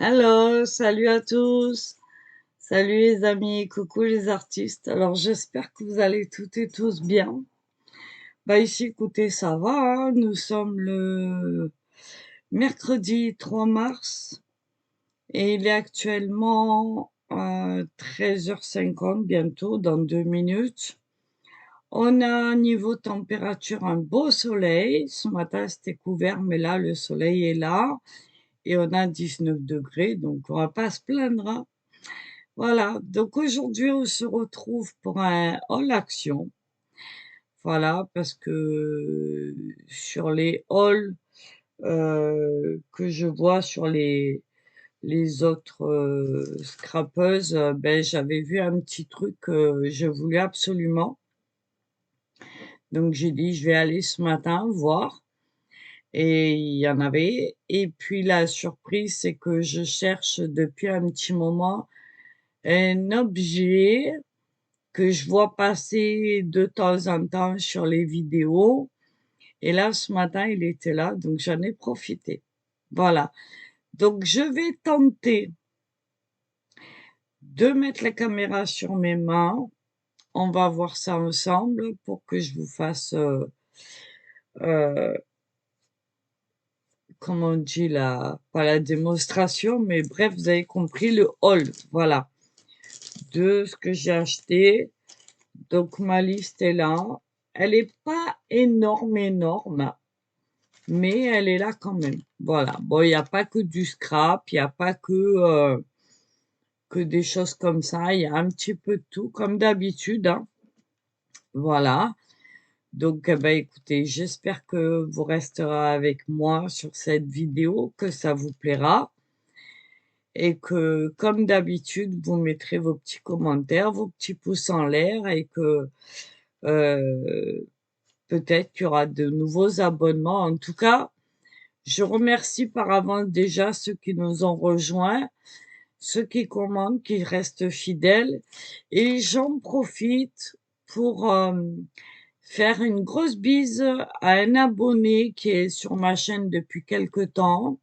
Hello, salut à tous. Salut les amis, coucou les artistes. Alors j'espère que vous allez toutes et tous bien. Bah ici, écoutez, ça va, hein. Nous sommes le mercredi 3 mars et il est actuellement 13h50 bientôt, dans 2 minutes. On a niveau température un beau soleil. Ce matin c'était couvert, mais là le soleil est là et on a 19 degrés, donc on va pas se plaindre, hein. Voilà, donc aujourd'hui, on se retrouve pour un haul action. Voilà, parce que sur les hauls que je vois sur les autres scrapeuses, ben, j'avais vu un petit truc que je voulais absolument. Donc j'ai dit, je vais aller ce matin voir. Et il y en avait. Et puis la surprise, c'est que je cherche depuis un petit moment un objet que je vois passer de temps en temps sur les vidéos et là, ce matin, il était là, donc j'en ai profité. Voilà. Donc je vais tenter de mettre la caméra sur mes mains. On va voir ça ensemble pour que je vous fasse, heu, comment on dit pas la démonstration, mais bref, vous avez compris le haul, voilà, de ce que j'ai acheté. Donc ma liste est là. Elle est pas énorme, énorme. Mais elle est là quand même. Voilà. Bon, il y a pas que du scrap, il y a pas que des choses comme ça, il y a un petit peu de tout comme d'habitude, hein. Voilà. Donc, bah, écoutez, j'espère que vous resterez avec moi sur cette vidéo, que ça vous plaira et que, comme d'habitude, vous mettrez vos petits commentaires, vos petits pouces en l'air et que, heu, peut-être qu'il y aura de nouveaux abonnements. En tout cas, je remercie par avance déjà ceux qui nous ont rejoints, ceux qui commandent, qui restent fidèles et j'en profite pour, faire une grosse bise à un abonné qui est sur ma chaîne depuis quelque temps,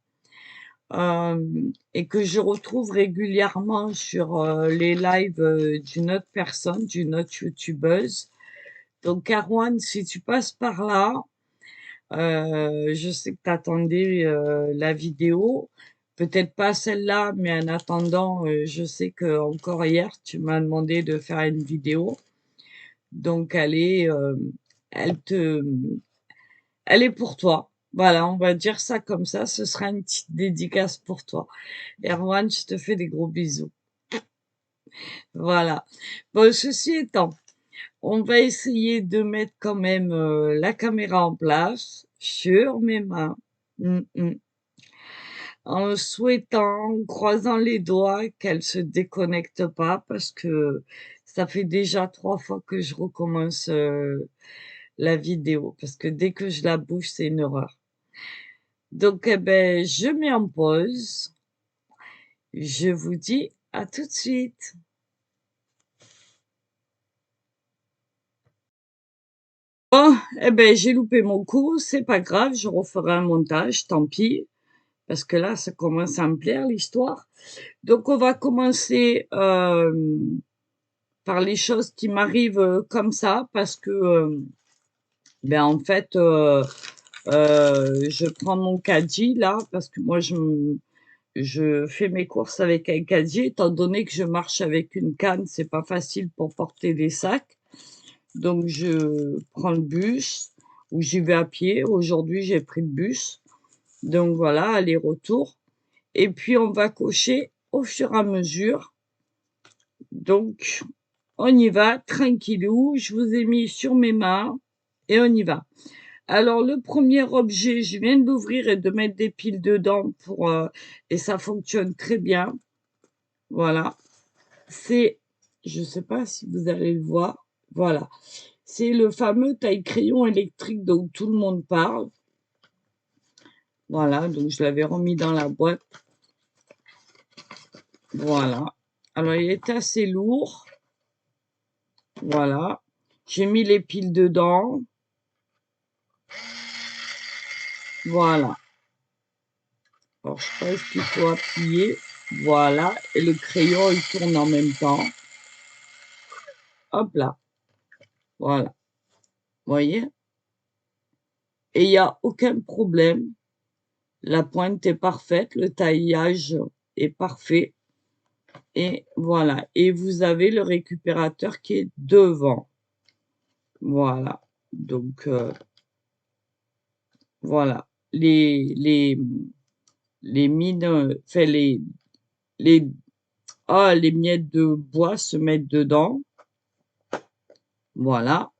et que je retrouve régulièrement sur, les lives, d'une autre personne, d'une autre youtubeuse. Donc Erwan, si tu passes par là, je sais que tu attendais, la vidéo, peut-être pas celle-là, mais en attendant, je sais qu'encore hier, tu m'as demandé de faire une vidéo. Donc elle te elle est pour toi. Voilà, on va dire ça comme ça, ce sera une petite dédicace pour toi. Erwan, je te fais des gros bisous. Voilà. Bon, ceci étant, on va essayer de mettre quand même, la caméra en place sur mes mains. Mmh mh. En souhaitant, en croisant les doigts qu'elle se déconnecte pas parce que ça fait déjà 3 fois que je recommence, la vidéo parce que dès que je la bouge, c'est une horreur. Donc eh beh, je mets en pause. Je vous dis à tout de suite. Bon, eh beh, j'ai loupé mon coup, c'est pas grave, je referai un montage, tant pis, parce que là, ça commence à me plaire l'histoire. Donc on va commencer, par les choses qui m'arrivent, comme ça parce que, ben, en fait, je prends mon caddie là parce que moi je fais mes courses avec un caddie étant donné que je marche avec une canne, c'est pas facile pour porter des sacs. Donc je prends le bus ou j'y vais à pied. Aujourd'hui, j'ai pris le bus. Donc voilà, aller-retour et puis on va cocher au fur et à mesure. Donc on y va tranquillou, je vous ai mis sur mes mains et on y va. Alors le premier objet, je viens de l'ouvrir et de mettre des piles dedans pour, et ça fonctionne très bien. Voilà, c'est je sais pas si vous allez le voir, voilà. C'est le fameux taille-crayon électrique dont tout le monde parle. Voilà, donc je l'avais remis dans la boîte. Voilà. Alors il est assez lourd. Voilà. J'ai mis les piles dedans. Voilà. Alors je sais pas, est-ce qu'il faut appuyer? Voilà, et le crayon, il tourne en même temps. Hop là, voilà, vous voyez? Et il y a aucun problème. La pointe est parfaite, le taillage est parfait et voilà. Et vous avez le récupérateur qui est devant. Voilà, donc voilà. Les mines, enfin les les miettes de bois se mettent dedans. Voilà.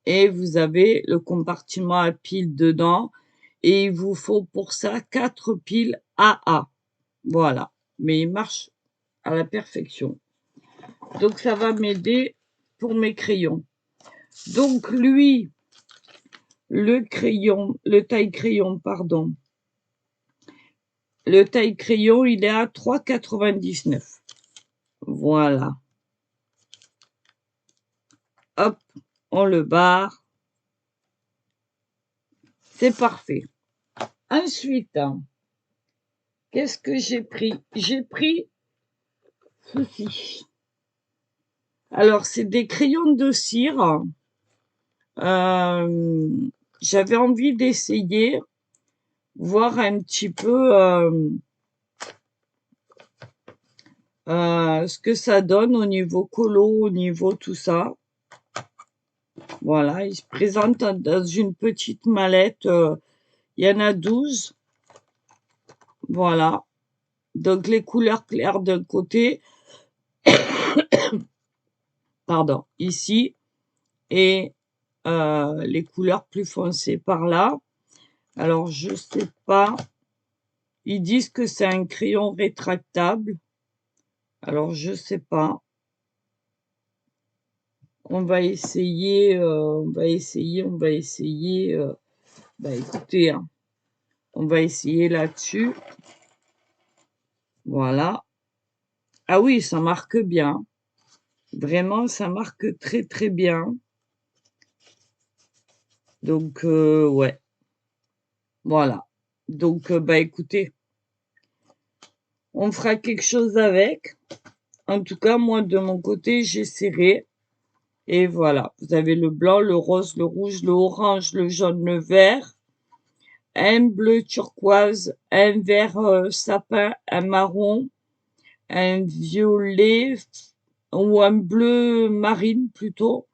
Et vous avez le compartiment à piles dedans et il vous faut pour ça 4 piles AA. Voilà, mais il marche à la perfection. Donc ça va m'aider pour mes crayons. Donc lui, le taille-crayon, pardon. Le taille-crayon, il est à 3,99. Voilà. Hop, on le barre. C'est parfait. Ensuite, qu'est-ce que j'ai pris? J'ai pris ceci. Alors, c'est des crayons de cire. J'avais envie d'essayer, voir un petit peu ce que ça donne au niveau colo, au niveau tout ça. Voilà, il se présente dans une petite mallette. Il y en a 12. Voilà. Donc, les couleurs claires d'un côté, pardon, ici, et les couleurs plus foncées par là. Alors, je sais pas. Ils disent que c'est un crayon rétractable. Alors, je sais pas. On va essayer, on va essayer. Bah, écoutez, hein, on va essayer là-dessus. Voilà. Ah oui, ça marque bien. Vraiment, ça marque très, très bien. Donc, ouais. Voilà. Donc, bah, écoutez, on fera quelque chose avec. En tout cas, moi, de mon côté, j'essaierai. Et voilà. Vous avez le blanc, le rose, le rouge, le orange, le jaune, le vert. Un bleu turquoise, un vert sapin, un marron, un violet ou un bleu marine plutôt,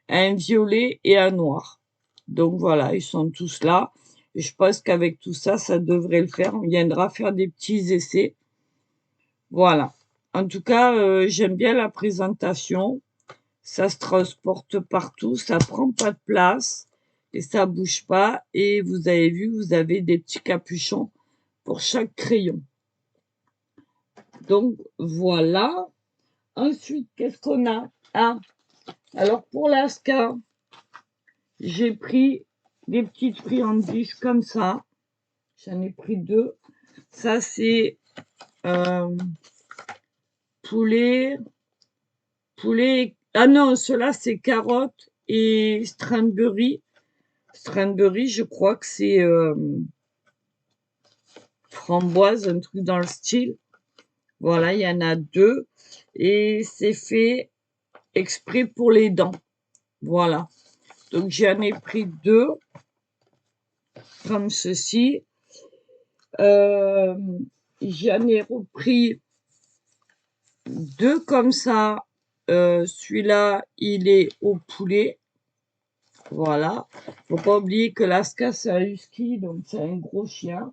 un violet et un noir. Donc voilà, ils sont tous là. Et je pense qu'avec tout ça, ça devrait le faire. On viendra faire des petits essais. Voilà. En tout cas, j'aime bien la présentation. Ça se transporte partout, ça prend pas de place et ça bouge pas. Et vous avez vu, vous avez des petits capuchons pour chaque crayon. Donc voilà. Ensuite, qu'est-ce qu'on a? Ah, alors pour l'Asca, j'ai pris des petites friandises comme ça. J'en ai pris 2. Ça, c'est poulet. Ah non, cela c'est carottes et cranberry. Cranberry, je crois que c'est framboise, un truc dans le style. Voilà, il y en a 2. Et c'est fait exprès pour les dents. Voilà. Donc j'en ai pris 2 comme ceci. J'en ai repris 2 comme ça. Celui-là, il est au poulet. Voilà. Faut pas oublier que l'Aska, c'est un husky, donc c'est un gros chien.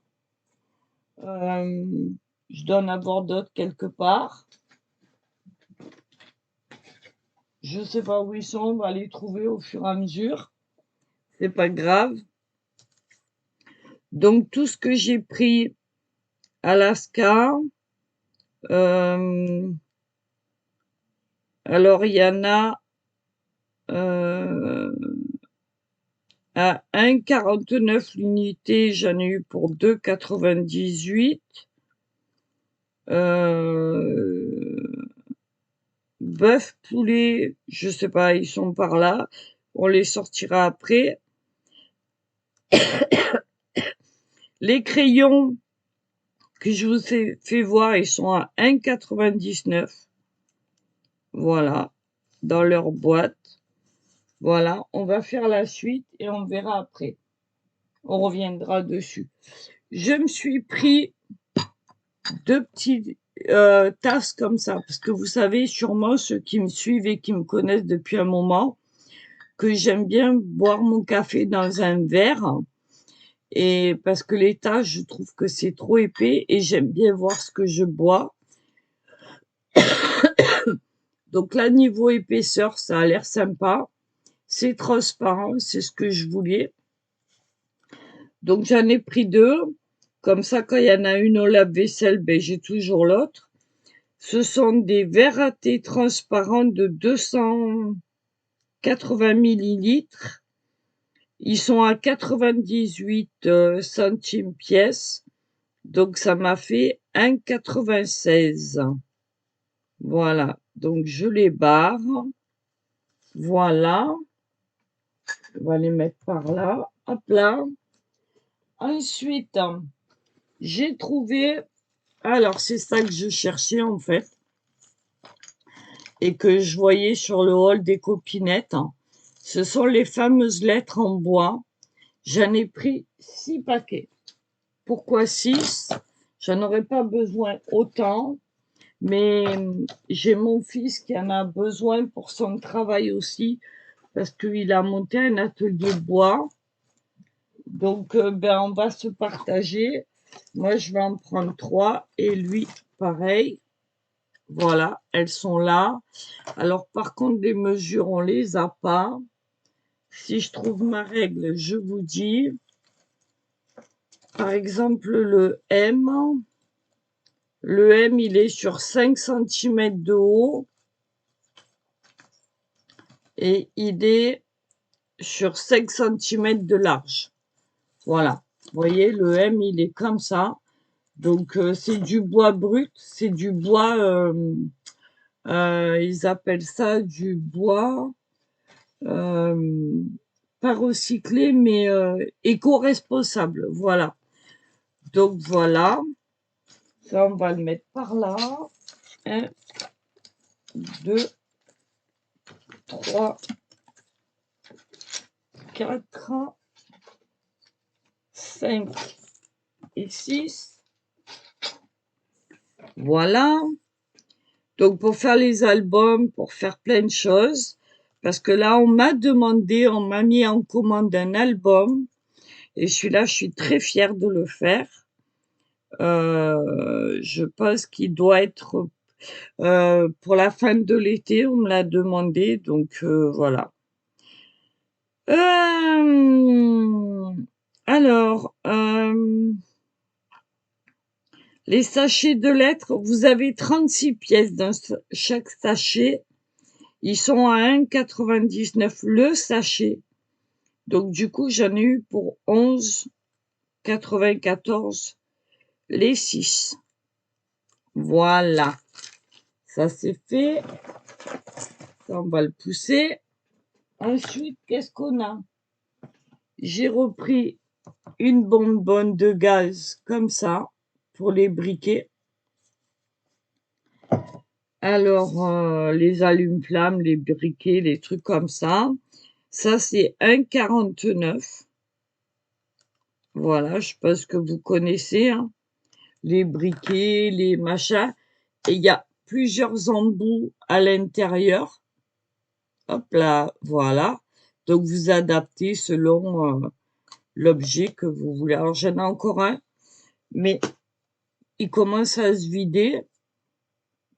Je dois en avoir d'autres quelque part. Je sais pas où ils sont, on va les trouver au fur et à mesure. C'est pas grave. Donc tout ce que j'ai pris Alaska, alors il y en a à 1,49 l'unité, j'en ai eu pour 2,98. Bœuf, poulet, je sais pas, ils sont par là. On les sortira après. Les crayons, que je vous ai fait voir, ils sont à 1,99 €. Voilà, dans leur boîte. Voilà, on va faire la suite et on verra après. On reviendra dessus. Je me suis pris 2 petites tasses comme ça, parce que vous savez sûrement, ceux qui me suivent et qui me connaissent depuis un moment, que j'aime bien boire mon café dans un verre. Et parce que les tasses, je trouve que c'est trop épais et j'aime bien voir ce que je bois. Donc là, niveau épaisseur, ça a l'air sympa. C'est transparent, c'est ce que je voulais. Donc j'en ai pris 2. Comme ça, quand il y en a une au lave-vaisselle, ben, j'ai toujours l'autre. Ce sont des verres à thé transparents de 280 millilitres. Ils sont à 98 centimes pièce. Donc ça m'a fait 1,96 €. Voilà, donc je les barre. Voilà. On va les mettre par là. Hop là. Ensuite, j'ai trouvé... Alors, c'est ça que je cherchais en fait. Et que je voyais sur le hall des copinettes. Ce sont les fameuses lettres en bois. J'en ai pris 6 paquets. Pourquoi 6? J'en aurais pas besoin autant. Mais j'ai mon fils qui en a besoin pour son travail aussi, parce qu'il a monté un atelier bois. Donc, ben, on va se partager. Moi, je vais en prendre 3 et lui, pareil. Voilà, elles sont là. Alors, par contre, les mesures, on les a pas. Si je trouve ma règle, je vous dis. Par exemple, le M. Le M, il est sur 5 cm de haut. Et il est sur 5 cm de large. Voilà. Vous voyez, le M, il est comme ça. Donc, c'est du bois brut. C'est du bois... ils appellent ça du bois... pas recyclé, mais éco-responsable. Voilà. Donc, voilà. Ça, on va le mettre par là. 1, 2, 3, 4, 5 et 6. Voilà. Donc, pour faire les albums, pour faire plein de choses. Parce que là, on m'a demandé, on m'a mis en commande un album. Et celui-là, je suis très fière de le faire. Je pense qu'il doit être pour la fin de l'été, on me l'a demandé. Donc, voilà. Alors, les sachets de lettres, vous avez 36 pièces dans chaque sachet. Ils sont à 1,99 € le sachet. Donc, du coup, j'en ai eu pour 11,94 € les 6. Voilà. Ça, c'est fait. Ça, on va le pousser. Ensuite, qu'est-ce qu'on a? J'ai repris une bonbonne de gaz comme ça pour les briquets. Alors, les allume-flammes, les briquets, les trucs comme ça. Ça, c'est 1,49 €. Voilà, je pense que vous connaissez, hein, les briquets, les machins. Et il y a plusieurs embouts à l'intérieur. Hop là, voilà. Donc, vous adaptez selon l'objet que vous voulez. Alors, j'en ai encore un, mais il commence à se vider.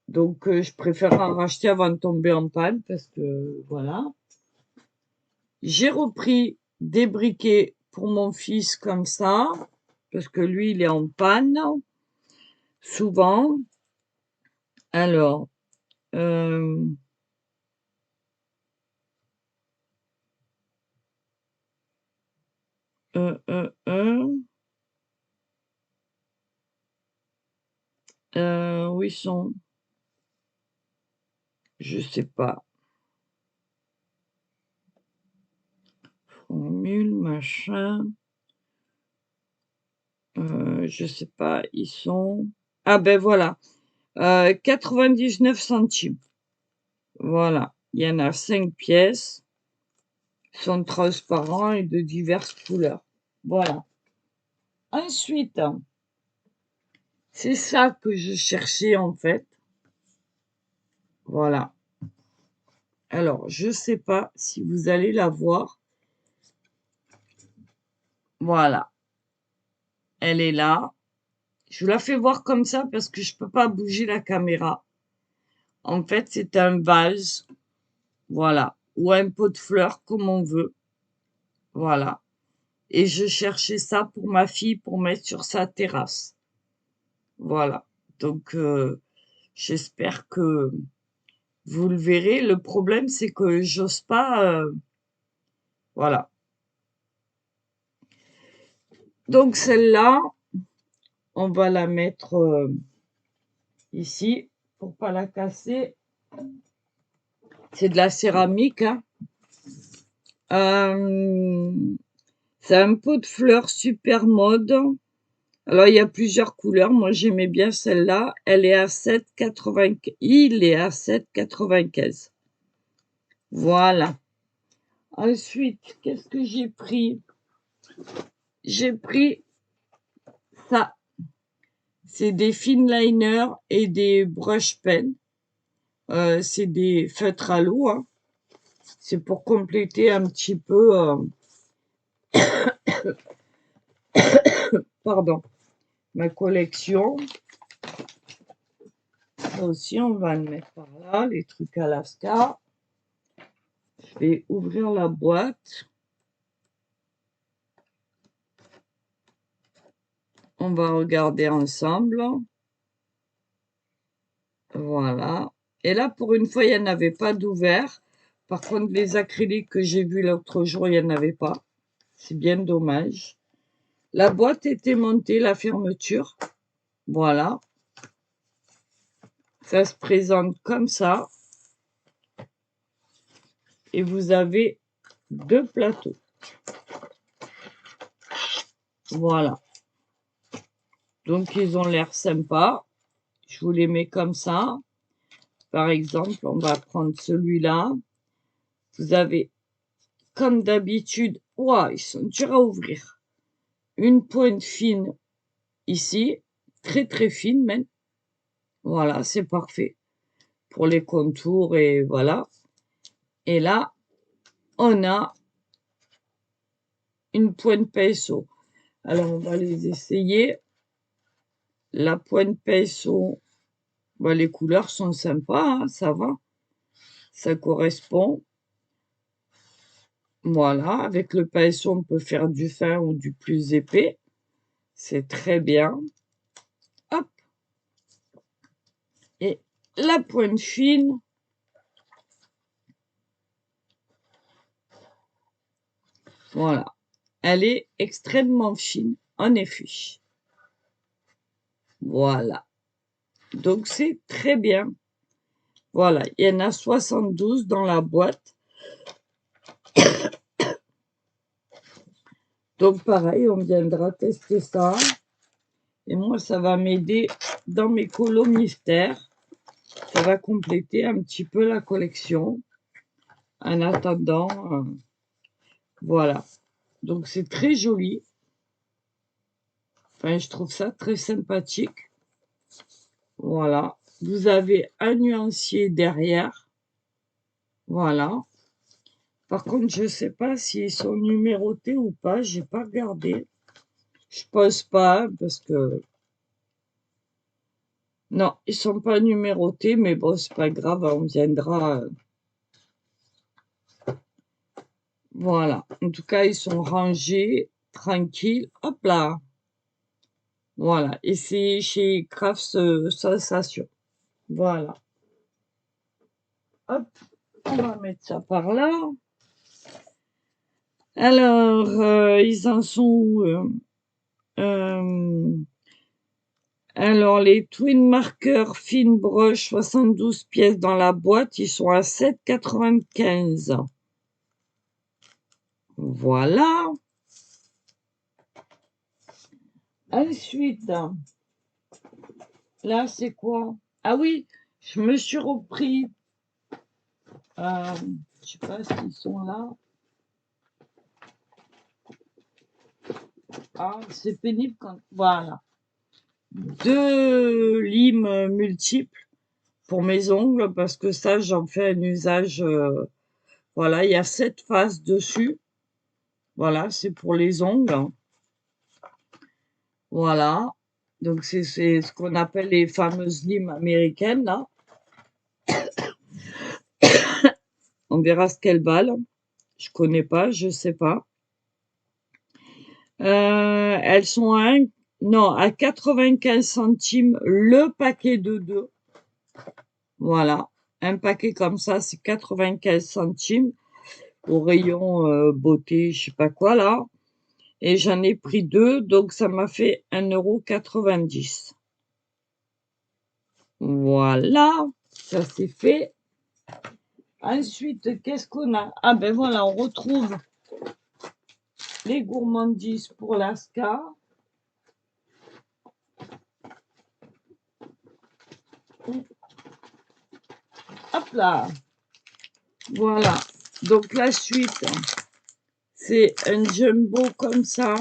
Donc, je préfère en racheter avant de tomber en panne parce que, voilà. J'ai repris des briquets pour mon fils comme ça, parce que lui, il est en panne, souvent. Alors, euh, euh, euh, euh, où ils sont? Je sais pas. Formule, machin. Je sais pas, ils sont... Ah ben voilà, 99 centimes. Voilà, il y en a 5 pièces, sont transparents et de diverses couleurs. Voilà. Ensuite, c'est ça que je cherchais en fait. Voilà. Alors, je sais pas si vous allez la voir. Voilà. Elle est là. Je vous la fais voir comme ça parce que je peux pas bouger la caméra. En fait, c'est un vase. Voilà. Ou un pot de fleurs, comme on veut. Voilà. Et je cherchais ça pour ma fille pour mettre sur sa terrasse. Voilà. Donc, j'espère que vous le verrez. Le problème, c'est que j'ose pas. Voilà. Donc, celle-là, on va la mettre ici pour pas la casser. C'est de la céramique. Hein. C'est un pot de fleurs super mode. Alors, il y a plusieurs couleurs. Moi, j'aimais bien celle-là. Elle est à 7,95. Il est à 7,95. Voilà. Ensuite, qu'est-ce que j'ai pris? J'ai pris ça. C'est des finliners et des brush pens. C'est des feutres à l'eau. Hein. C'est pour compléter un petit peu... pardon. Ma collection. Ça aussi, on va le mettre par là. Les trucs Alaska. Je vais ouvrir la boîte. On va regarder ensemble. Voilà. Et là, pour une fois, il n'y en avait pas d'ouvert. Par contre, les acryliques que j'ai vus l'autre jour, il n'y en avait pas. C'est bien dommage. La boîte était montée, la fermeture. Voilà. Ça se présente comme ça. Et vous avez 2 plateaux. Voilà. Donc, ils ont l'air sympas. Je vous les mets comme ça. Par exemple, on va prendre celui-là. Vous avez, comme d'habitude, ouah, ils sont durs à ouvrir. Une pointe fine ici, très très fine même. Voilà, c'est parfait pour les contours et voilà. Et là, on a une pointe pinceau. Alors, on va les essayer. La pointe pinceau, bah, les couleurs sont sympas, hein, ça va. Ça correspond. Voilà, avec le pinceau, on peut faire du fin ou du plus épais. C'est très bien. Hop. Et la pointe fine. Voilà. Elle est extrêmement fine, en effet. Voilà. Donc, c'est très bien. Voilà. Il y en a 72 dans la boîte. Donc, pareil, on viendra tester ça. Et moi, ça va m'aider dans mes colos mystères. Ça va compléter un petit peu la collection. En attendant, voilà. Donc, c'est très joli. Enfin, je trouve ça très sympathique. Voilà. Vous avez un nuancier derrière. Voilà. Par contre, je ne sais pas s'ils sont numérotés ou pas. J'ai pas regardé. Je pense pas parce que... Non, ils sont pas numérotés, mais bon, c'est pas grave, on viendra... Voilà. En tout cas, ils sont rangés, tranquilles. Hop là. Voilà. Et c'est chez Crafts Sensation. Voilà. Hop. On va mettre ça par là. Alors, ils en sont où alors, les Twin Marker Fine Brush, 72 pièces dans la boîte, ils sont à 7,95. Voilà. Ensuite, là, c'est quoi? Ah oui, je me suis repris. Je sais pas s'ils sont là. Ah, c'est pénible quand. Voilà. 2 limes multiples pour mes ongles parce que ça, j'en fais un usage. Voilà, il y a 7 faces dessus. Voilà, c'est pour les ongles. Voilà. Donc, c'est ce qu'on appelle les fameuses limes américaines, là. On verra ce qu'elles valent. Je connais pas, je sais pas. Elles sont à 95 centimes le paquet de 2. Voilà. Un paquet comme ça, c'est 95 centimes au rayon beauté, je sais pas quoi là. Et j'en ai pris 2, donc ça m'a fait 1,90 €. Voilà, ça c'est fait. Ensuite, qu'est-ce qu'on a? Ah ben voilà, on retrouve les gourmandises pour l'Asca. Hop là, voilà. Donc la suite, c'est un jumbo comme ça.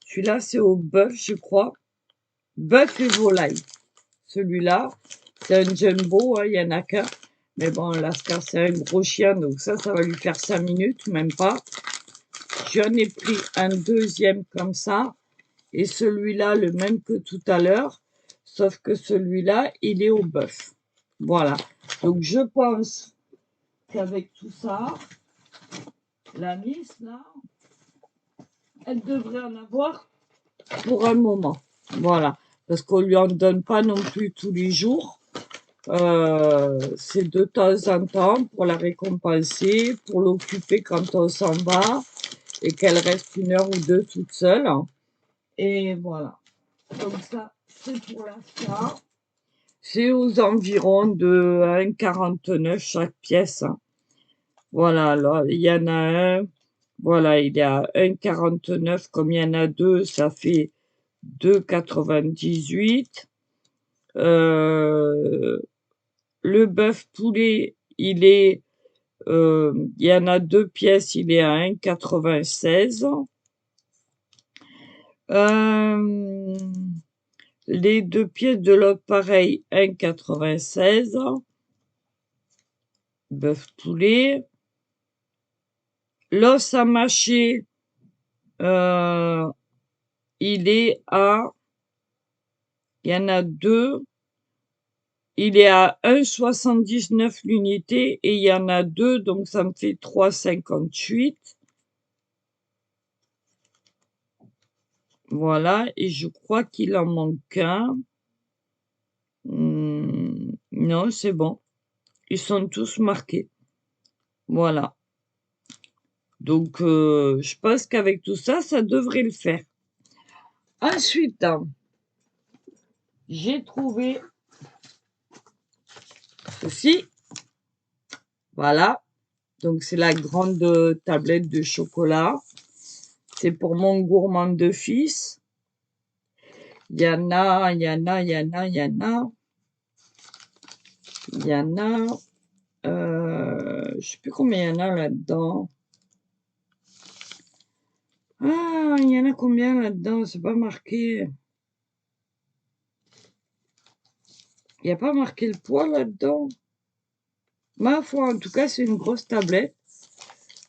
Celui-là, c'est au bœuf, je crois. Bœuf et volaille. Celui-là, c'est un jumbo, hein, il n'y en a qu'un. Mais bon, l'Ascar, c'est un gros chien, donc ça va lui faire 5 minutes, même pas. J'en ai pris un deuxième comme ça. Et celui-là, le même que tout à l'heure. Sauf que celui-là, il est au bœuf. Voilà. Donc, je pense qu'avec tout ça, la Miss, là, elle devrait en avoir pour un moment. Voilà. Parce qu'on lui en donne pas non plus tous les jours. C'est de temps en temps pour la récompenser, pour l'occuper quand on s'en va et qu'elle reste 1 heure ou 2 toute seule. Et voilà. Donc ça, c'est pour l'instant. C'est aux environs de 1,49 chaque pièce. Voilà, alors il y en a un. Voilà, il est à 1,49. Comme il y en a 2, ça fait 2,98. Le bœuf poulet, il y en a 2 pièces, il est à 1,96. Les 2 pièces de l'autre, pareil, 1,96. Bœuf poulet. L'os à mâcher, il est à, il y en a 2. Il est à 1,79 l'unité et il y en a 2, donc ça me fait 3,58. Voilà, et je crois qu'il en manque un. Non, c'est bon. Ils sont tous marqués. Voilà. Donc, je pense qu'avec tout ça, ça devrait le faire. Ensuite, j'ai trouvé ceci. Voilà. Donc, c'est la grande tablette de chocolat. C'est pour mon gourmand de fils. Il y en a, il y en a, il y en a, il y en a. Il y en a. Je sais plus combien il y en a là-dedans. Ah, il y en a combien là-dedans? C'est pas marqué. Il n'y a pas marqué le poids là-dedans. Ma foi, en tout cas, c'est une grosse tablette.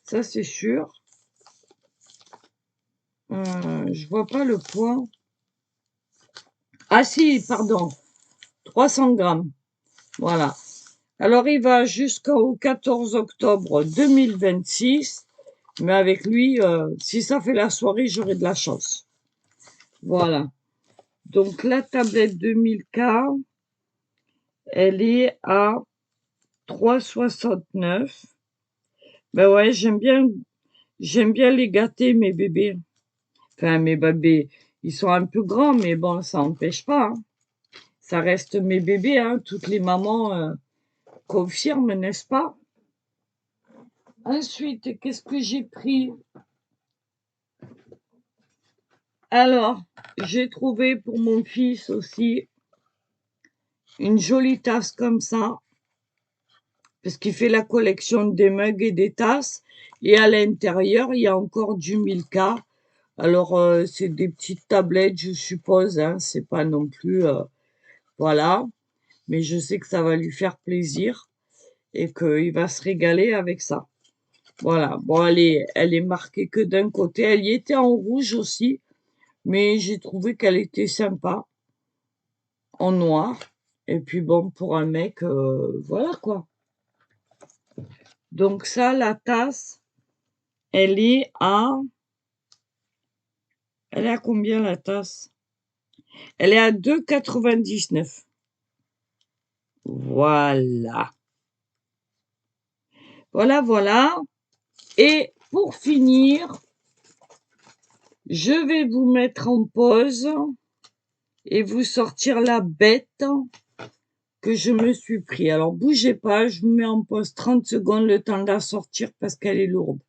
Ça, c'est sûr. Je vois pas le poids. Ah si, pardon. 300 grammes. Voilà. Alors, il va jusqu'au 14 octobre 2026. Mais avec lui, si ça fait la soirée, j'aurai de la chance. Voilà. Donc, la tablette 2000K, elle est à 3,69. Ben ouais, j'aime bien les gâter, mes bébés. Enfin, mes bébés, ils sont un peu grands, mais bon, ça n'empêche pas, hein. Ça reste mes bébés, hein. Toutes les mamans confirment, n'est-ce pas? Ensuite, qu'est-ce que j'ai pris? Alors, j'ai trouvé pour mon fils aussi une jolie tasse comme ça, parce qu'il fait la collection des mugs et des tasses. Et à l'intérieur, il y a encore du Milka. Alors, c'est des petites tablettes, je suppose, hein, c'est pas non plus, voilà. Mais je sais que ça va lui faire plaisir et qu'il va se régaler avec ça. Voilà. Bon, elle est marquée que d'un côté. Elle y était en rouge aussi, mais j'ai trouvé qu'elle était sympa en noir. Et puis bon, pour un mec, voilà quoi. Donc ça, la tasse, elle est à... Elle est à combien la tasse? Elle est à 2,99. Voilà. Voilà, voilà. Et pour finir, je vais vous mettre en pause et vous sortir la bête que je me suis pris. Alors, bougez pas, je vous mets en pause 30 secondes, le temps de la sortir parce qu'elle est lourde.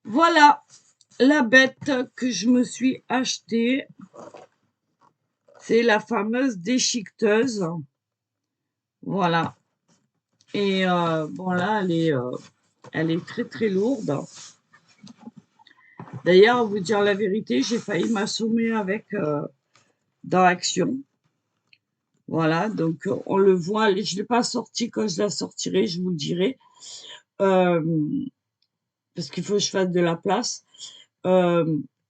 Voilà la bête que je me suis achetée. C'est la fameuse déchiqueteuse. Voilà. Et bon là, elle est très très lourde. D'ailleurs, à vous dire la vérité, j'ai failli m'assommer avec dans l'action. Voilà, donc on le voit. Je ne l'ai pas sortie, quand je la sortirai, je vous le dirai. Parce qu'il faut que je fasse de la place.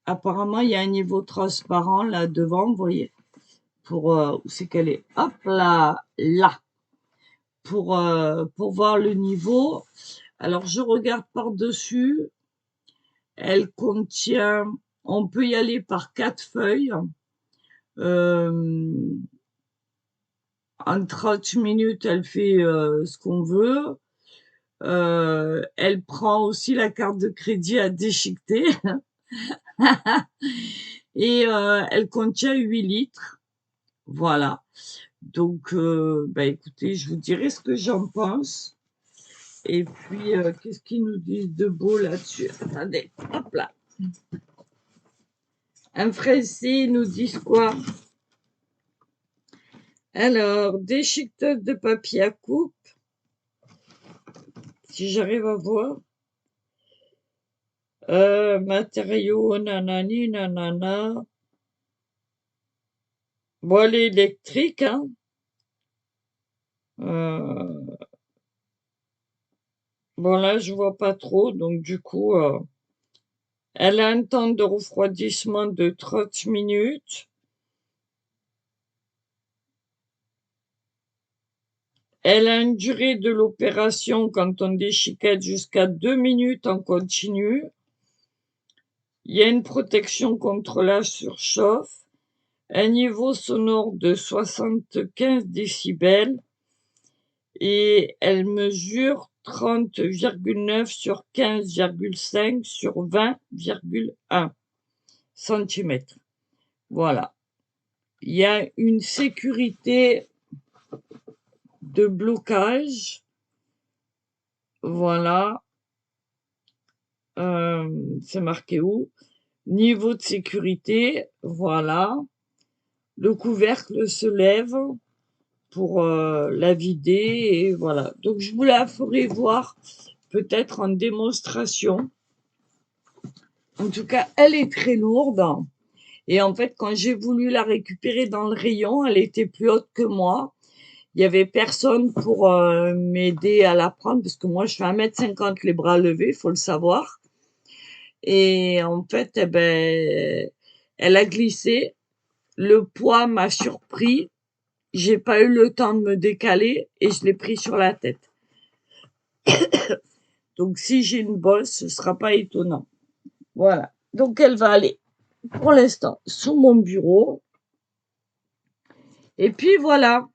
Apparemment, il y a un niveau transparent là devant, vous voyez. Pour où c'est qu'elle est? Hop là, là. Pour voir le niveau. Alors, je regarde par-dessus. Elle contient, on peut y aller par 4 feuilles. En 30 minutes, elle fait ce qu'on veut. Elle prend aussi la carte de crédit à déchiqueter. Et elle contient 8 litres. Voilà. Donc, bah, écoutez, je vous dirai ce que j'en pense. Et puis, qu'est-ce qu'ils nous disent de beau là-dessus? Attendez, hop là. Un français, ils nous disent quoi? Alors, déchiqueteuse de papier à coupe. Si j'arrive à voir. Matériaux, nanani, nanana. Bon, elle est électrique, hein. Bon, là, je vois pas trop, donc du coup, elle a un temps de refroidissement de 30 minutes. Elle a une durée de l'opération quand on déchiquette jusqu'à 2 minutes en continu. Il y a une protection contre la surchauffe. Un niveau sonore de 75 décibels. Et elle mesure 30,9 sur 15,5 sur 20,1 cm. Voilà. Il y a une sécurité de blocage. Voilà. C'est marqué où? Niveau de sécurité. Voilà. Le couvercle se lève pour la vider. Et voilà. Donc, je vous la ferai voir peut-être en démonstration. En tout cas, elle est très lourde. Et en fait, quand j'ai voulu la récupérer dans le rayon, elle était plus haute que moi. Il y avait personne pour m'aider à la prendre parce que moi, je fais 1,50 m les bras levés, il faut le savoir. Et en fait, eh ben, elle a glissé. Le poids m'a surpris. J'ai pas eu le temps de me décaler et je l'ai pris sur la tête. Donc, si j'ai une bosse, ce sera pas étonnant. Voilà. Donc, elle va aller pour l'instant sous mon bureau. Et puis voilà.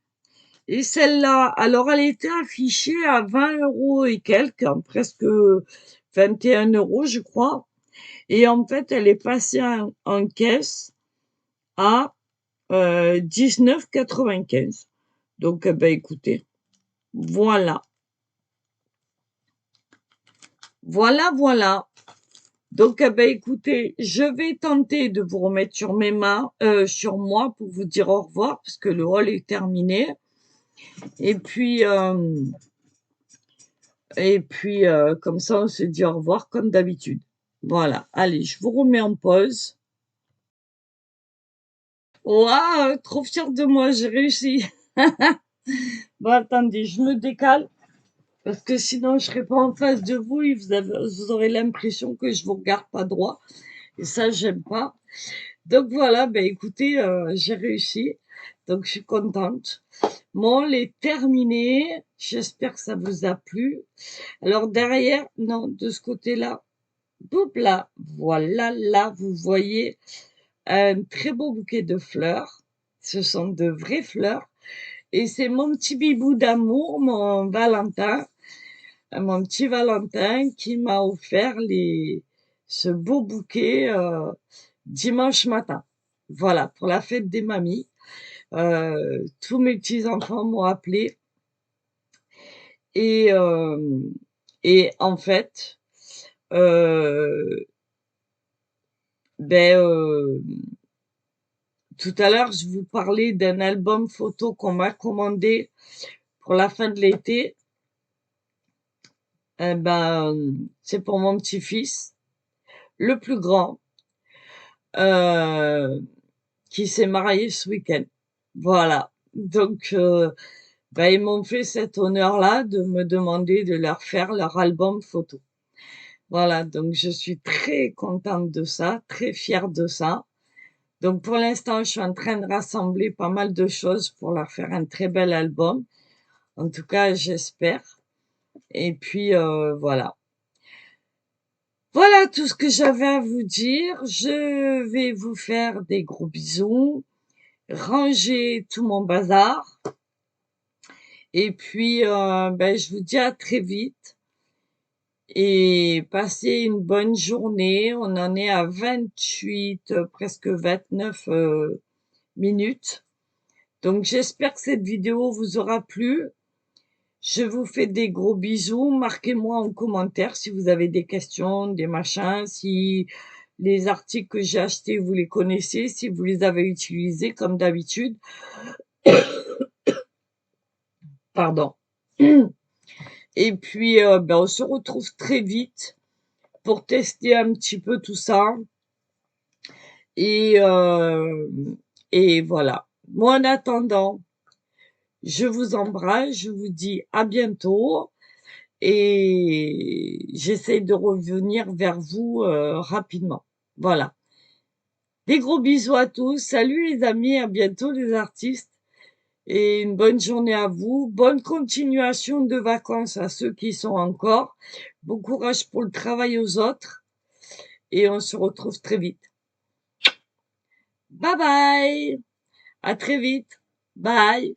Et celle-là, alors elle était affichée à 20 € et quelques, hein, presque 21 € je crois. Et en fait, elle est passée en caisse à 19,95. Donc, ben écoutez, voilà. Voilà, voilà. Donc, écoutez, je vais tenter de vous remettre sur mes mains, sur moi pour vous dire au revoir parce que le haul est terminé. Et puis, comme ça, on se dit au revoir comme d'habitude. Voilà. Allez, je vous remets en pause. Waouh, trop fière de moi, j'ai réussi. Bon, attendez, je me décale parce que sinon je serai pas en face de vous et vous aurez l'impression que je vous regarde pas droit. Et ça, j'aime pas. Donc voilà, écoutez, j'ai réussi. Donc je suis contente. Mon est terminé. J'espère que ça vous a plu. Alors derrière, non, de ce côté-là, boum là, voilà, là, vous voyez un très beau bouquet de fleurs. Ce sont de vraies fleurs. Et c'est mon petit bibou d'amour, mon Valentin, mon petit Valentin qui m'a offert ce beau bouquet dimanche matin. Voilà, pour la fête des mamies. Tous mes petits-enfants m'ont appelé et, euh, et en fait, euh, ben, euh, tout à l'heure, je vous parlais d'un album photo qu'on m'a commandé pour la fin de l'été. Eh ben, c'est pour mon petit-fils, le plus grand, euh, qui s'est marié ce week-end. Voilà. Donc, ils m'ont fait cet honneur-là de me demander de leur faire leur album photo. Voilà, donc je suis très contente de ça, très fière de ça. Donc pour l'instant, je suis en train de rassembler pas mal de choses pour leur faire un très bel album. En tout cas, j'espère. Et puis voilà. Voilà tout ce que j'avais à vous dire. Je vais vous faire des gros bisous, ranger tout mon bazar. Et puis, je vous dis à très vite et passez une bonne journée. On en est à 28, presque 29 minutes. Donc, j'espère que cette vidéo vous aura plu. Je vous fais des gros bisous. Marquez-moi en commentaire si vous avez des questions, des machins, si les articles que j'ai achetés, vous les connaissez, si vous les avez utilisés comme d'habitude. Pardon. Et puis, on se retrouve très vite pour tester un petit peu tout ça. Et, euh, et voilà. Moi, en attendant, je vous embrasse, je vous dis à bientôt et j'essaie de revenir vers vous rapidement. Voilà. Des gros bisous à tous. Salut les amis, à bientôt les artistes. Et une bonne journée à vous. Bonne continuation de vacances à ceux qui sont encore. Bon courage pour le travail aux autres. Et on se retrouve très vite. Bye bye. À très vite. Bye.